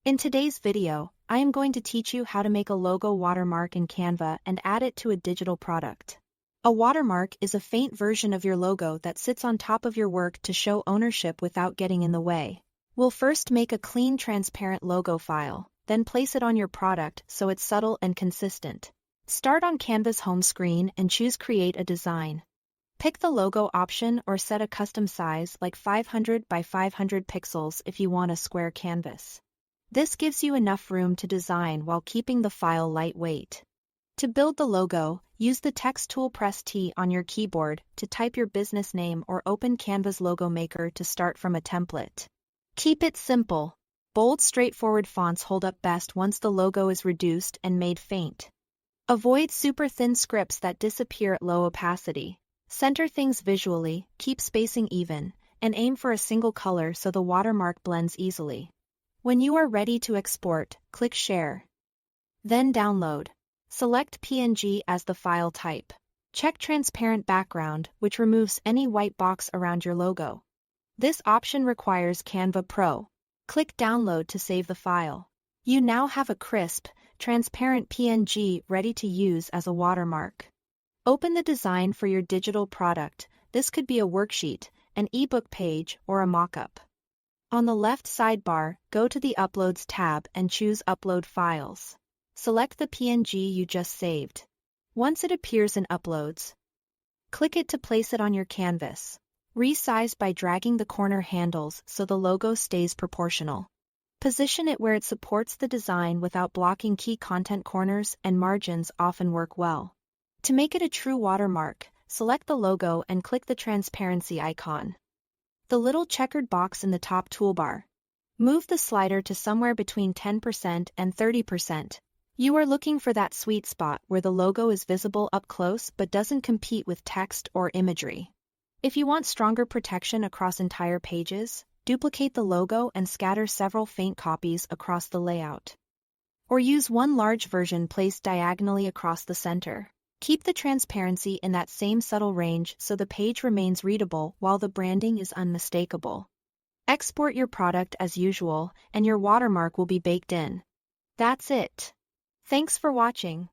In today's video, I am going to teach you how to make a logo watermark in Canva and add it to a digital product. A watermark is a faint version of your logo that sits on top of your work to show ownership without getting in the way. We'll first make a clean, transparent logo file, then place it on your product so it's subtle and consistent. Start on Canva's home screen and choose Create a Design. Pick the logo option or set a custom size like 500 by 500 pixels if you want a square canvas. This gives you enough room to design while keeping the file lightweight. To build the logo, use the text tool. Press T on your keyboard to type your business name or open Canva's logo maker to start from a template. Keep it simple. Bold, straightforward fonts hold up best once the logo is reduced and made faint. Avoid super thin scripts that disappear at low opacity. Center things visually, keep spacing even, and aim for a single color so the watermark blends easily. When you are ready to export, click Share. Then Download. Select PNG as the file type. Check Transparent Background, which removes any white box around your logo. This option requires Canva Pro. Click Download to save the file. You now have a crisp, transparent PNG ready to use as a watermark. Open the design for your digital product. This could be a worksheet, an ebook page, or a mock-up. On the left sidebar, go to the Uploads tab and choose Upload Files. Select the PNG you just saved. Once it appears in Uploads, click it to place it on your canvas. Resize by dragging the corner handles so the logo stays proportional. Position it where it supports the design without blocking key content. Corners and margins often work well. To make it a true watermark, select the logo and click the transparency icon. The little checkered box in the top toolbar. Move the slider to somewhere between 10% and 30%. You are looking for that sweet spot where the logo is visible up close but doesn't compete with text or imagery. If you want stronger protection across entire pages, duplicate the logo and scatter several faint copies across the layout. Or use one large version placed diagonally across the center. Keep the transparency in that same subtle range so the page remains readable while the branding is unmistakable. Export your product as usual, and your watermark will be baked in. That's it. Thanks for watching.